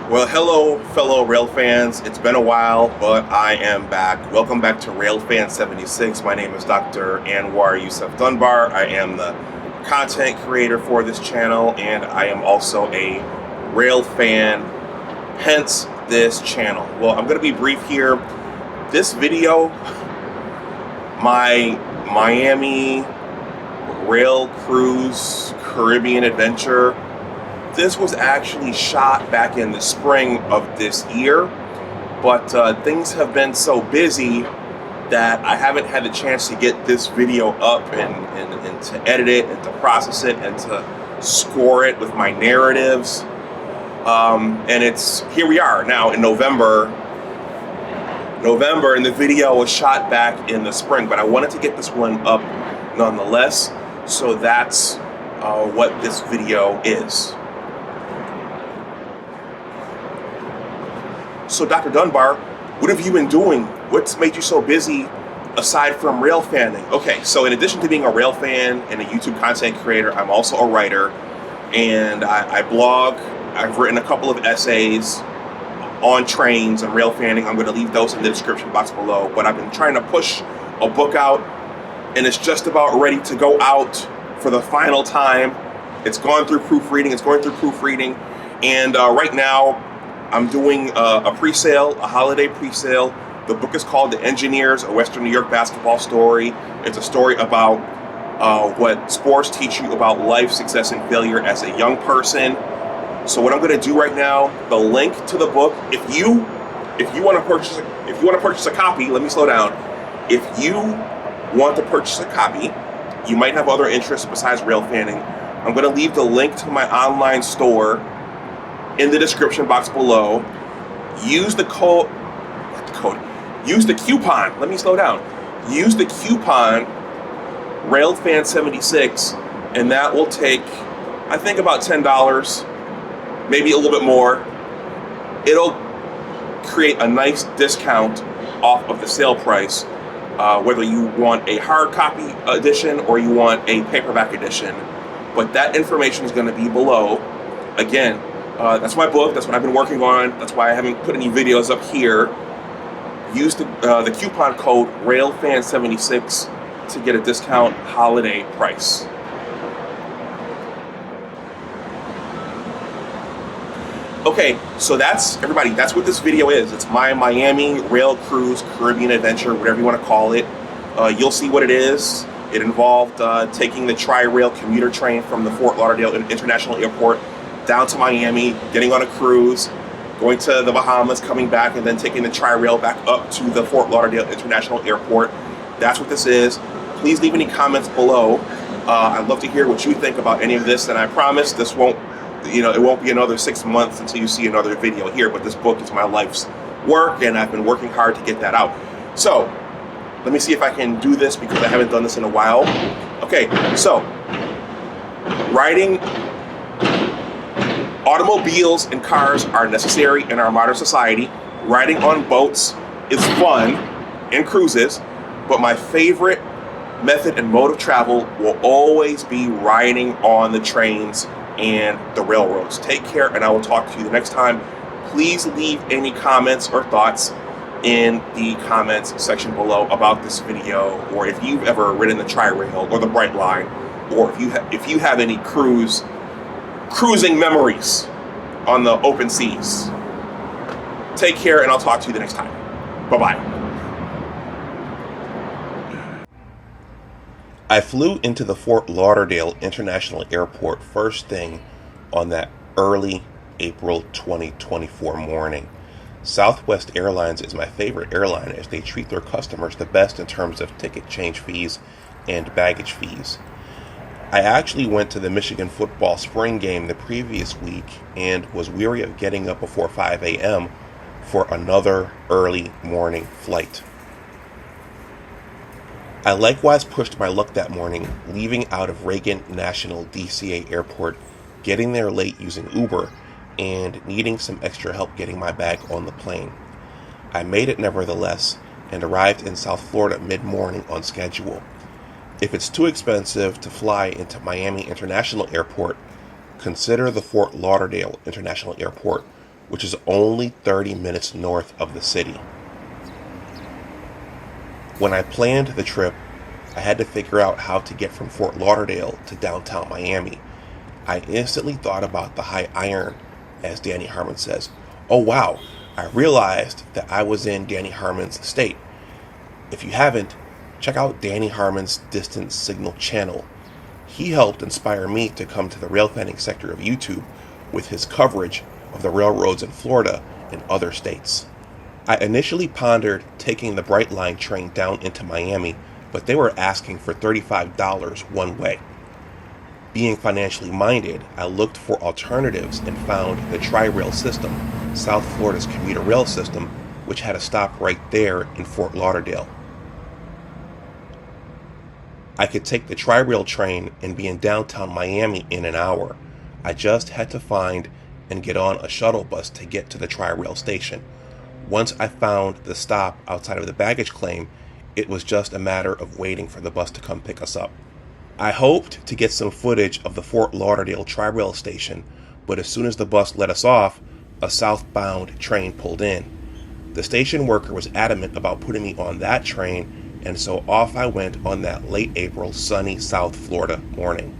Well, hello, fellow rail fans. It's been a while, but I am back. Welcome back to Railfanning 76. My name is Dr. Anwar Yusuf Dunbar. I am the content creator for this channel, and I am also a rail fan, hence this channel. Well, I'm going to be brief here. This video, my Miami rail cruise Caribbean adventure, this was actually shot back in the spring of this year, but things have been so busy that I haven't had the chance to get this video up and to edit it and to process it and to score it with my narratives. And it's here we are now in November, and the video was shot back in the spring, but I wanted to get this one up nonetheless. So that's what this video is. So Dr. Dunbar, what have you been doing? What's made you so busy aside from rail fanning? Okay, so in addition to being a rail fan and a YouTube content creator, I'm also a writer, and I blog. I've written a couple of essays on trains and rail fanning. I'm going to leave those in the description box below, but I've been trying to push a book out, and it's just about ready to go out for the final time. It's gone through proofreading, and right now I'm doing a pre-sale, a holiday pre-sale. The book is called The Engineers, a Western New York Basketball Story. It's a story about what sports teach you about life, success, and failure as a young person. So what I'm going to do right now, the link to the book, if you want to purchase a copy, let me slow down. If you want to purchase a copy, you might have other interests besides rail fanning. I'm going to leave the link to my online store in the description box below. Use the coupon. Let me slow down. Use the coupon Railfanning76, and that will take, I think, about $10, maybe a little bit more. It'll create a nice discount off of the sale price, whether you want a hard copy edition or you want a paperback edition. But that information is going to be below. Again, that's my book. That's what I've been working on. That's why I haven't put any videos up here. Use the coupon code Railfanning76 to get a discount holiday price. Okay, so that's everybody. That's what this video is. It's my Miami rail cruise Caribbean adventure, whatever you want to call it. You'll see what it is. It involved taking the Tri-Rail commuter train from the Fort Lauderdale International Airport down to Miami, getting on a cruise, going to the Bahamas, coming back, and then taking the Tri-Rail back up to the Fort Lauderdale International Airport. That's what this is. Please leave any comments below. I'd love to hear what you think about any of this, and I promise this won't, it won't be another 6 months until you see another video here, but this book is my life's work, and I've been working hard to get that out. So, let me see if I can do this because I haven't done this in a while. Okay, so, automobiles and cars are necessary in our modern society. Riding on boats is fun and cruises, but my favorite method and mode of travel will always be riding on the trains and the railroads. Take care, and I will talk to you the next time. Please leave any comments or thoughts in the comments section below about this video, or if you've ever ridden the Tri-Rail or the Brightline, or if you have any cruising memories on the open seas. Take care, and I'll talk to you the next time. Bye-bye. I flew into the Fort Lauderdale International Airport first thing on that early April 2024 morning. Southwest Airlines is my favorite airline as they treat their customers the best in terms of ticket change fees and baggage fees. I actually went to the Michigan football spring game the previous week and was weary of getting up before 5 a.m. for another early morning flight. I likewise pushed my luck that morning, leaving out of Reagan National DCA Airport, getting there late using Uber, and needing some extra help getting my bag on the plane. I made it nevertheless, and arrived in South Florida mid-morning on schedule. If it's too expensive to fly into Miami International Airport, consider the Fort Lauderdale International Airport, which is only 30 minutes north of the city. When I planned the trip, I had to figure out how to get from Fort Lauderdale to downtown Miami. I instantly thought about the high iron, as Danny Harmon says. Oh wow, I realized that I was in Danny Harmon's state. If you haven't, check out Danny Harmon's Distance Signal channel. He helped inspire me to come to the railfanning sector of YouTube with his coverage of the railroads in Florida and other states. I initially pondered taking the Brightline train down into Miami, but they were asking for $35 one way. Being financially minded, I looked for alternatives and found the Tri-Rail system, South Florida's commuter rail system, which had a stop right there in Fort Lauderdale. I could take the Tri-Rail train and be in downtown Miami in an hour. I just had to find and get on a shuttle bus to get to the Tri-Rail station. Once I found the stop outside of the baggage claim, it was just a matter of waiting for the bus to come pick us up. I hoped to get some footage of the Fort Lauderdale Tri-Rail station, but as soon as the bus let us off, a southbound train pulled in. The station worker was adamant about putting me on that train, and so off I went on that late April sunny South Florida morning.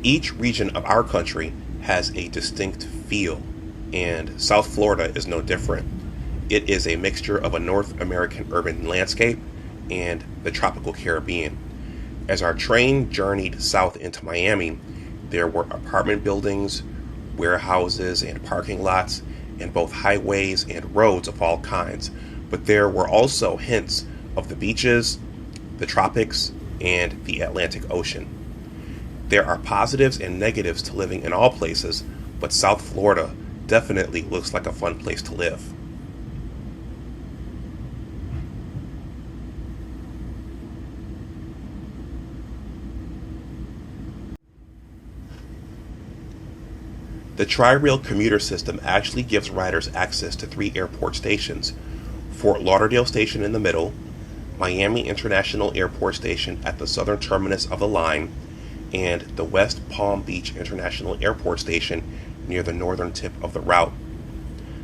Each region of our country has a distinct feel, and South Florida is no different. It is a mixture of a North American urban landscape and the tropical Caribbean. As our train journeyed south into Miami, there were apartment buildings, warehouses, and parking lots, and both highways and roads of all kinds. But there were also hints of the beaches, the tropics, and the Atlantic Ocean. There are positives and negatives to living in all places, but South Florida definitely looks like a fun place to live. The Tri-Rail commuter system actually gives riders access to 3 airport stations: Fort Lauderdale Station in the middle, Miami International Airport Station at the southern terminus of the line, and the West Palm Beach International Airport Station near the northern tip of the route.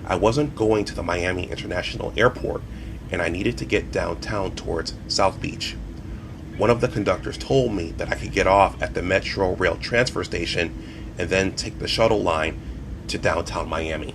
I wasn't going to the Miami International Airport, and I needed to get downtown towards South Beach. One of the conductors told me that I could get off at the Metro Rail transfer station and then take the shuttle line to downtown Miami.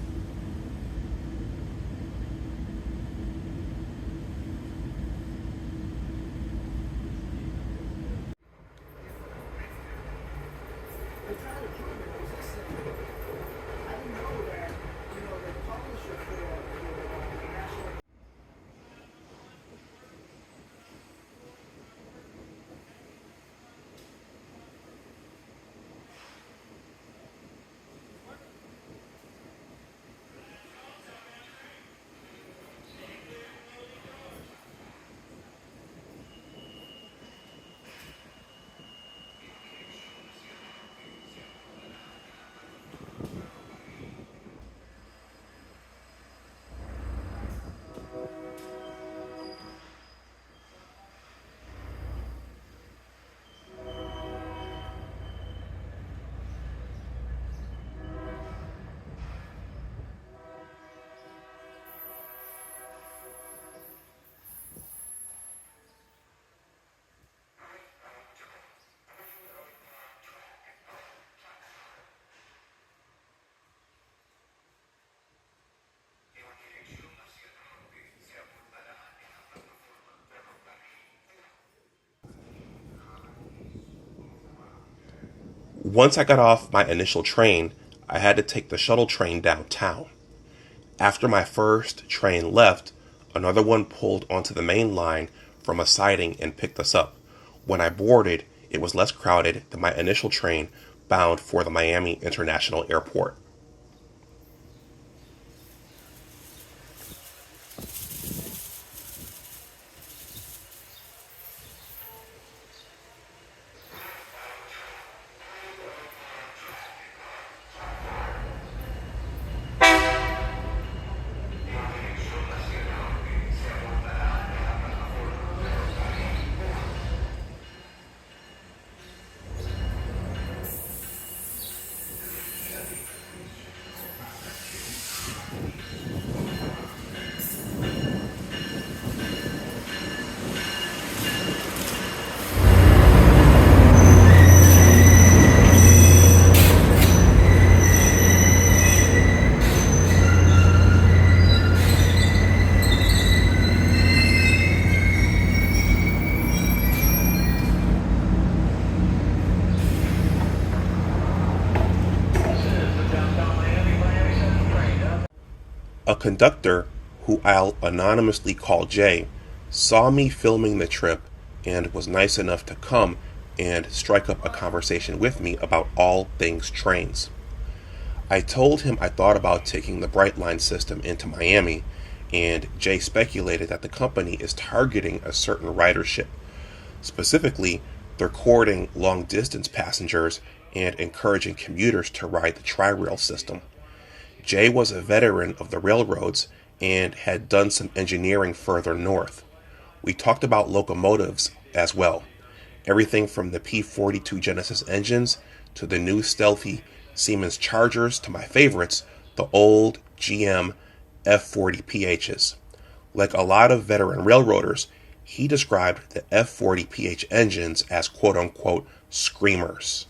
Once I got off my initial train, I had to take the shuttle train downtown. After my first train left, another one pulled onto the main line from a siding and picked us up. When I boarded, it was less crowded than my initial train bound for the Miami International Airport. A conductor, who I'll anonymously call Jay, saw me filming the trip and was nice enough to come and strike up a conversation with me about all things trains. I told him I thought about taking the Brightline system into Miami, and Jay speculated that the company is targeting a certain ridership. Specifically, they're courting long distance passengers and encouraging commuters to ride the Tri-Rail system. Jay was a veteran of the railroads and had done some engineering further north. We talked about locomotives as well. Everything from the P-42 Genesis engines to the new stealthy Siemens Chargers to my favorites, the old GM F-40 PHs. Like a lot of veteran railroaders, he described the F-40 PH engines as quote-unquote screamers.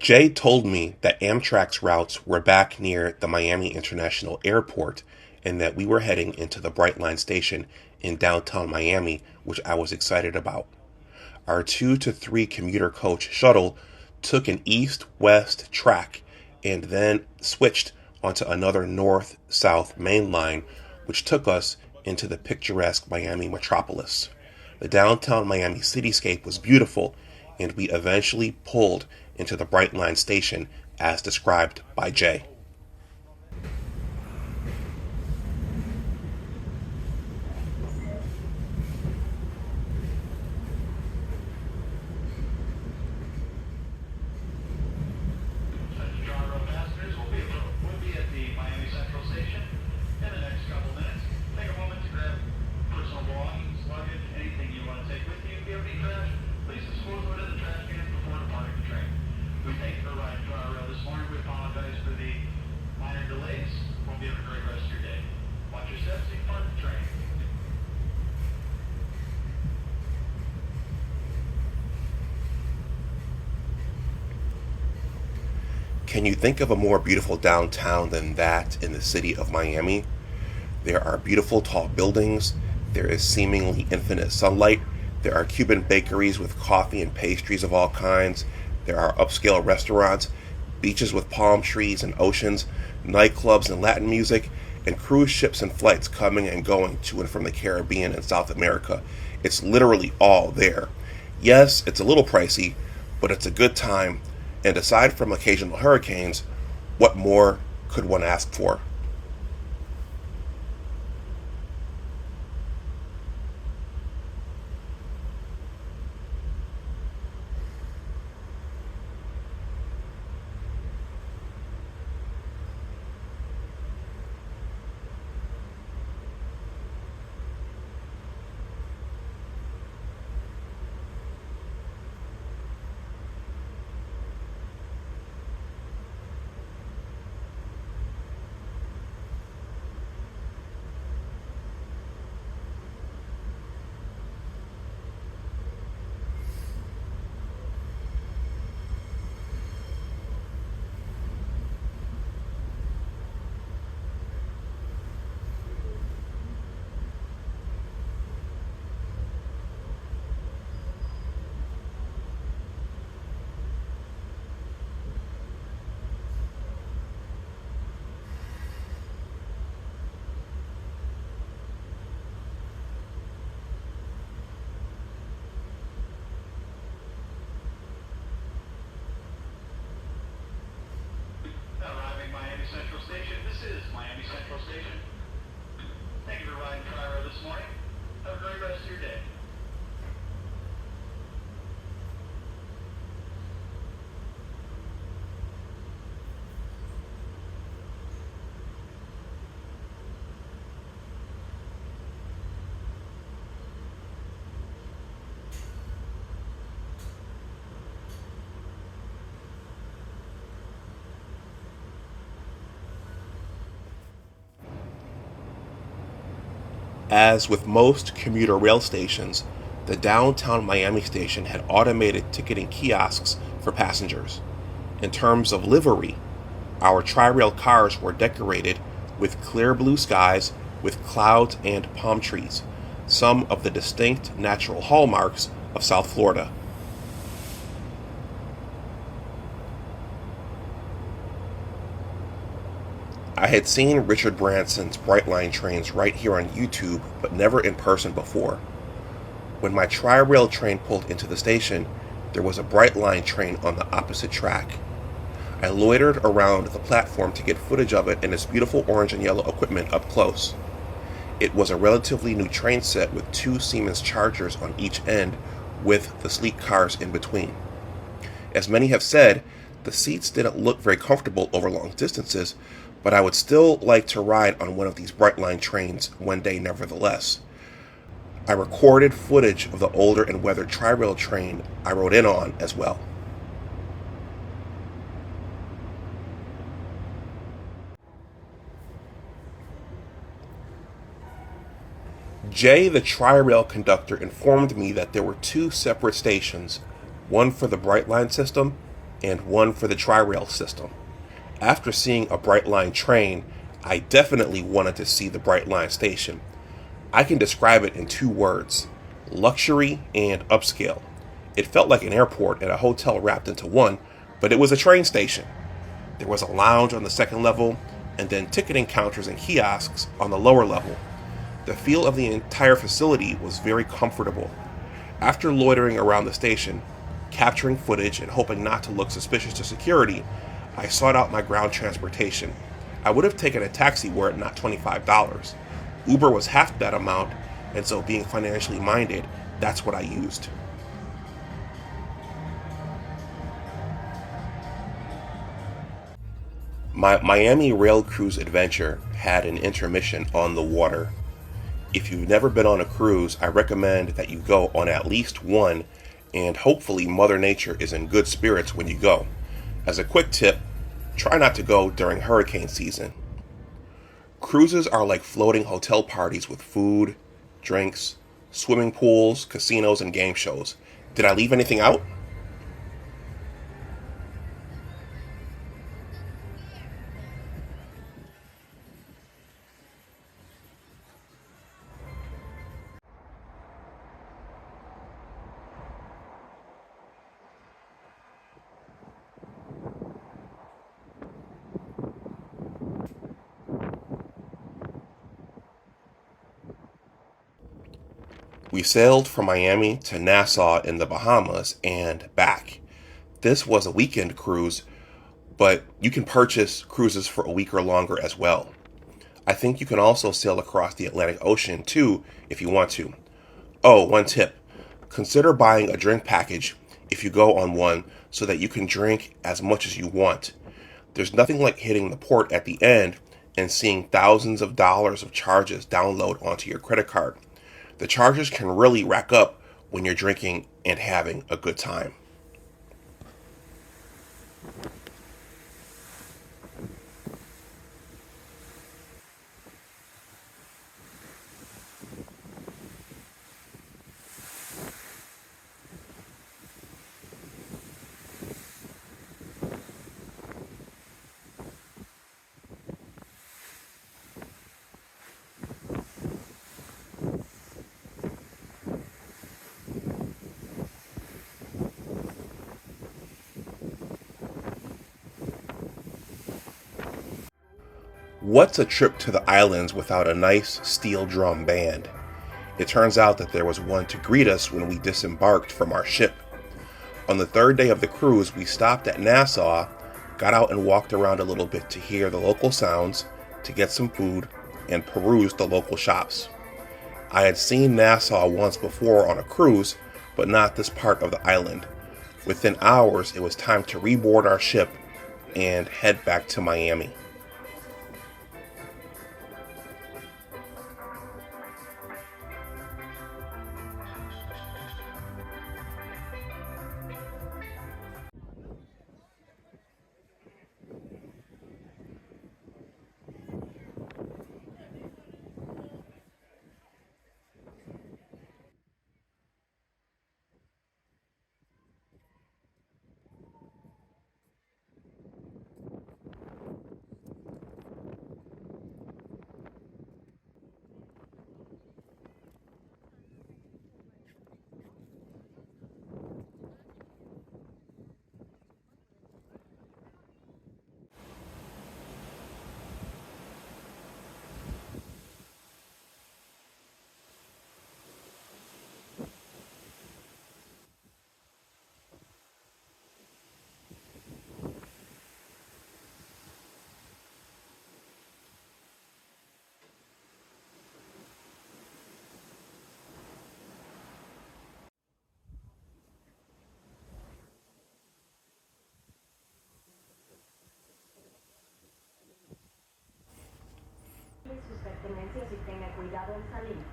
Jay told me that Amtrak's routes were back near the Miami International Airport and that we were heading into the Brightline station in downtown Miami, which I was excited about. Our 2 to 3 commuter coach shuttle took an east-west track and then switched onto another north-south main line, which took us into the picturesque Miami metropolis. The downtown Miami cityscape was beautiful, and we eventually pulled into the Brightline station as described by Jay. Can you think of a more beautiful downtown than that in the city of Miami? There are beautiful tall buildings, there is seemingly infinite sunlight, there are Cuban bakeries with coffee and pastries of all kinds, there are upscale restaurants, beaches with palm trees and oceans, nightclubs and Latin music, and cruise ships and flights coming and going to and from the Caribbean and South America. It's literally all there. Yes, it's a little pricey, but it's a good time. And aside from occasional hurricanes, what more could one ask for? As with most commuter rail stations, the downtown Miami station had automated ticketing kiosks for passengers. In terms of livery, Our tri-rail cars were decorated with clear blue skies with clouds and palm trees, some of the distinct natural hallmarks of South Florida. I had seen Richard Branson's Brightline trains right here on YouTube, but never in person before. When my tri-rail train pulled into the station, there was a Brightline train on the opposite track. I loitered around the platform to get footage of it and its beautiful orange and yellow equipment up close. It was a relatively new train set with 2 Siemens chargers on each end with the sleek cars in between. As many have said, the seats didn't look very comfortable over long distances, but I would still like to ride on one of these Brightline trains one day nevertheless. I recorded footage of the older and weathered tri-rail train I rode in on as well. Jay, the tri-rail conductor, informed me that there were 2 separate stations, one for the Brightline system and one for the tri-rail system. After seeing a Brightline train, I definitely wanted to see the Brightline station. I can describe it in 2 words: luxury and upscale. It felt like an airport and a hotel wrapped into one, but it was a train station. There was a lounge on the second level, and then ticketing counters and kiosks on the lower level. The feel of the entire facility was very comfortable. After loitering around the station, capturing footage and hoping not to look suspicious to security, I sought out my ground transportation. I would have taken a taxi were it not $25. Uber was half that amount, and so being financially minded, that's what I used. My Miami rail cruise adventure had an intermission on the water. If you've never been on a cruise, I recommend that you go on at least one, and hopefully Mother Nature is in good spirits when you go. As a quick tip, try not to go during hurricane season. Cruises are like floating hotel parties with food, drinks, swimming pools, casinos, and game shows. Did I leave anything out? We sailed from Miami to Nassau in the Bahamas and back. This was a weekend cruise, but you can purchase cruises for a week or longer as well. I think you can also sail across the Atlantic Ocean too if you want to. Oh, one tip. Consider buying a drink package if you go on one so that you can drink as much as you want. There's nothing like hitting the port at the end and seeing thousands of dollars of charges download onto your credit card. The charges can really rack up when you're drinking and having a good time. What's a trip to the islands without a nice steel drum band? It turns out that there was one to greet us when we disembarked from our ship. On the 3rd day of the cruise, we stopped at Nassau, got out and walked around a little bit to hear the local sounds, to get some food, and peruse the local shops. I had seen Nassau once before on a cruise, but not this part of the island. Within hours, it was time to reboard our ship and head back to Miami.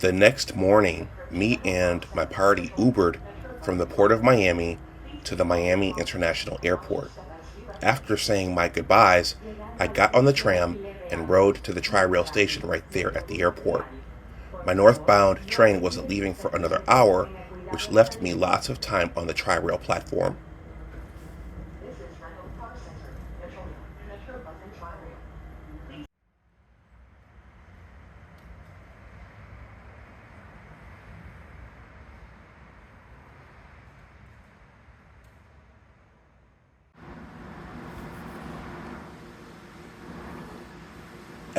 The next morning, me and my party Ubered from the port of Miami to the Miami International Airport. After saying my goodbyes, I got on the tram and rode to the Tri-Rail station right there at the airport. My northbound train wasn't leaving for another hour, which left me lots of time on the Tri-Rail platform.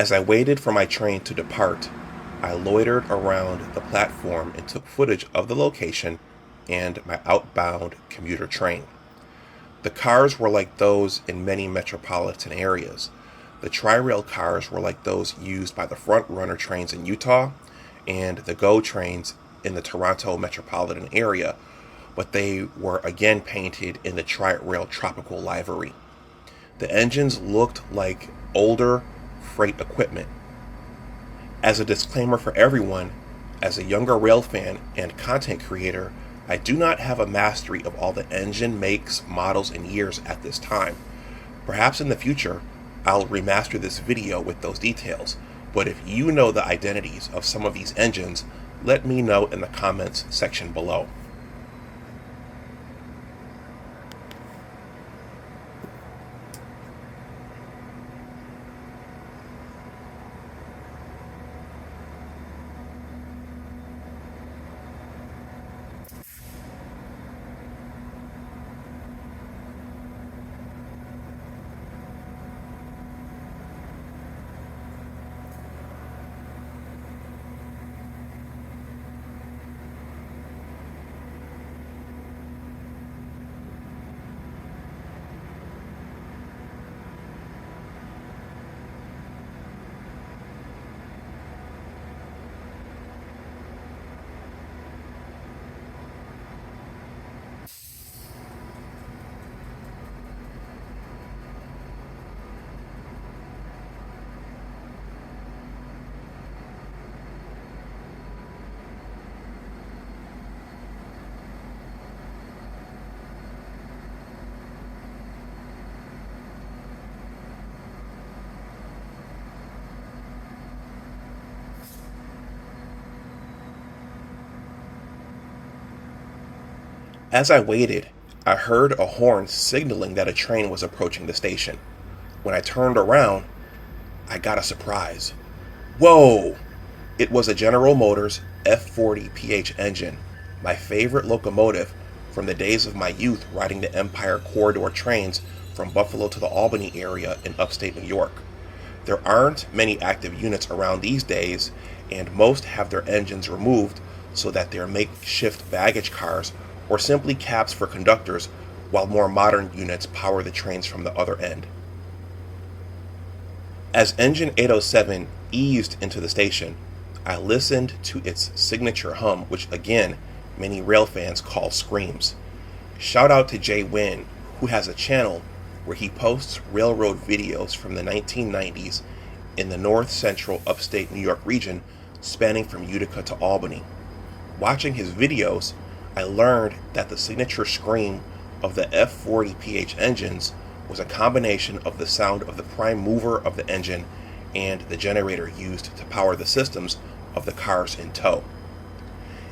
As I waited for my train to depart, I loitered around the platform and took footage of the location and my outbound commuter train. The cars were like those in many metropolitan areas. The Tri-Rail cars were like those used by the front runner trains in Utah and the GO trains in the Toronto metropolitan area, but they were again painted in the Tri-Rail tropical livery. The engines looked like older freight equipment. As a disclaimer for everyone, as a younger rail fan and content creator, I do not have a mastery of all the engine makes, models, and years at this time. Perhaps in the future, I'll remaster this video with those details, but if you know the identities of some of these engines, let me know in the comments section below. As I waited, I heard a horn signaling that a train was approaching the station. When I turned around, I got a surprise. Whoa! It was a General Motors F40PH engine, my favorite locomotive from the days of my youth riding the Empire Corridor trains from Buffalo to the Albany area in upstate New York. There aren't many active units around these days, and most have their engines removed so that they're makeshift baggage cars or simply cabs for conductors, while more modern units power the trains from the other end. As Engine 807 eased into the station, I listened to its signature hum, which again, many rail fans call screams. Shout out to Jay Wynn, who has a channel where he posts railroad videos from the 1990s in the north central upstate New York region, spanning from Utica to Albany. Watching his videos, I learned that the signature scream of the F40PH engines was a combination of the sound of the prime mover of the engine and the generator used to power the systems of the cars in tow.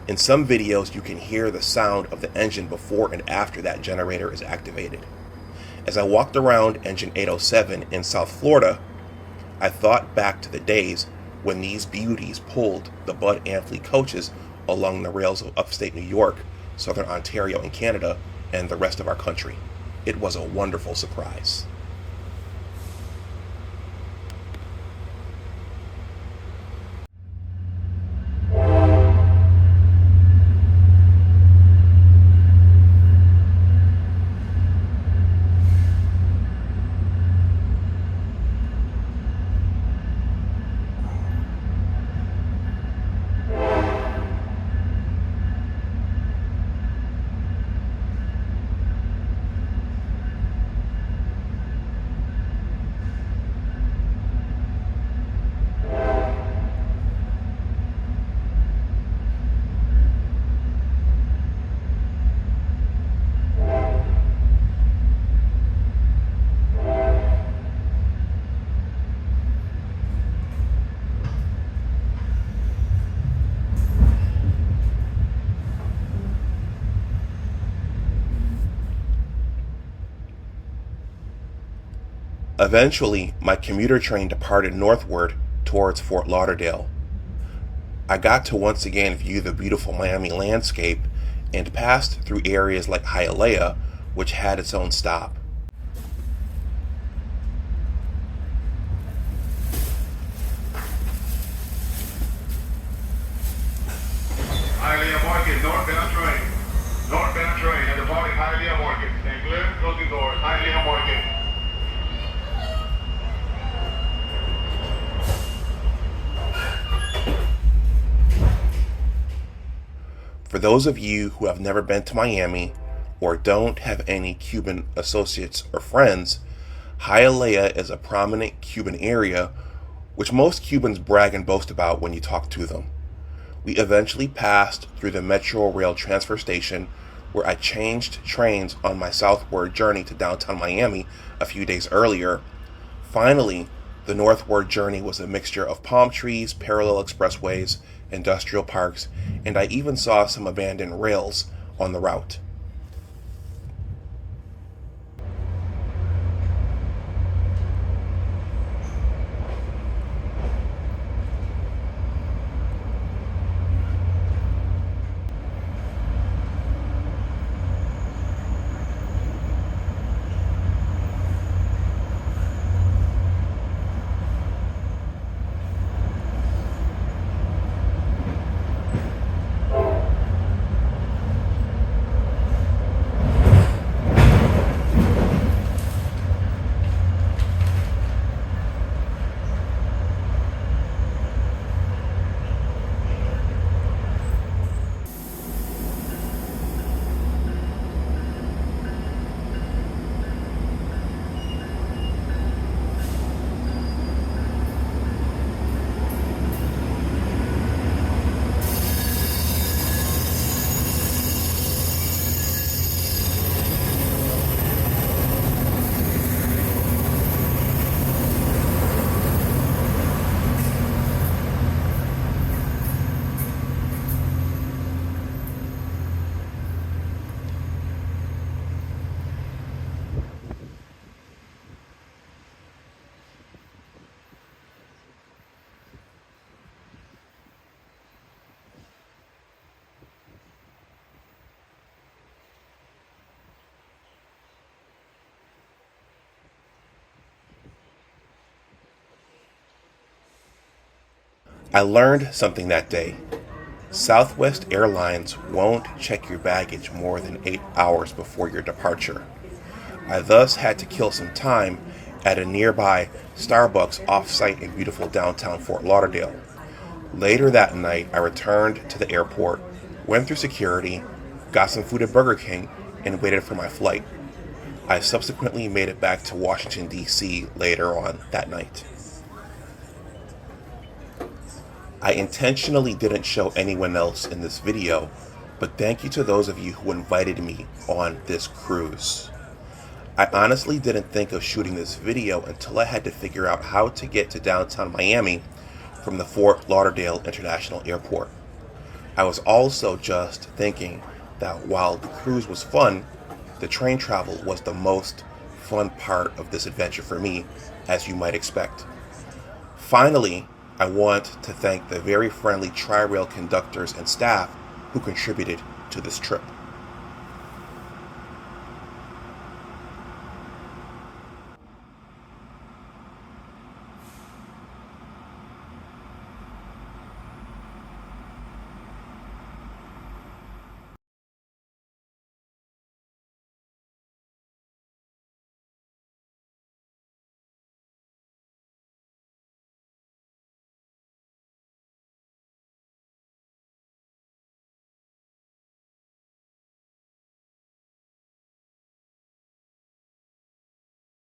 In some videos, you can hear the sound of the engine before and after that generator is activated. As I walked around Engine 807 in South Florida, I thought back to the days when these beauties pulled the Bud Amphley coaches along the rails of upstate New York, southern Ontario and Canada, and the rest of our country. It was a wonderful surprise. Eventually, my commuter train departed northward towards Fort Lauderdale. I got to once again view the beautiful Miami landscape and passed through areas like Hialeah, which had its own stop. Hialeah Market, northbound train. Northbound train at departing Hialeah Market. Stand clear, closing doors, Hialeah Market. For those of you who have never been to Miami or don't have any Cuban associates or friends, Hialeah is a prominent Cuban area which most Cubans brag and boast about when you talk to them. We eventually passed through the Metro Rail transfer station where I changed trains on my southward journey to downtown Miami a few days earlier. Finally, the northward journey was a mixture of palm trees, parallel expressways, industrial parks, and I even saw some abandoned rails on the route. I learned something that day. Southwest Airlines won't check your baggage more than 8 hours before your departure. I thus had to kill some time at a nearby Starbucks off-site in beautiful downtown Fort Lauderdale. Later that night, I returned to the airport, went through security, got some food at Burger King, and waited for my flight. I subsequently made it back to Washington, D.C. later on that night. I intentionally didn't show anyone else in this video, but thank you to those of you who invited me on this cruise. I honestly didn't think of shooting this video until I had to figure out how to get to downtown Miami from the Fort Lauderdale International Airport. I was also just thinking that while the cruise was fun, the train travel was the most fun part of this adventure for me, as you might expect. Finally, I want to thank the very friendly Tri-Rail conductors and staff who contributed to this trip.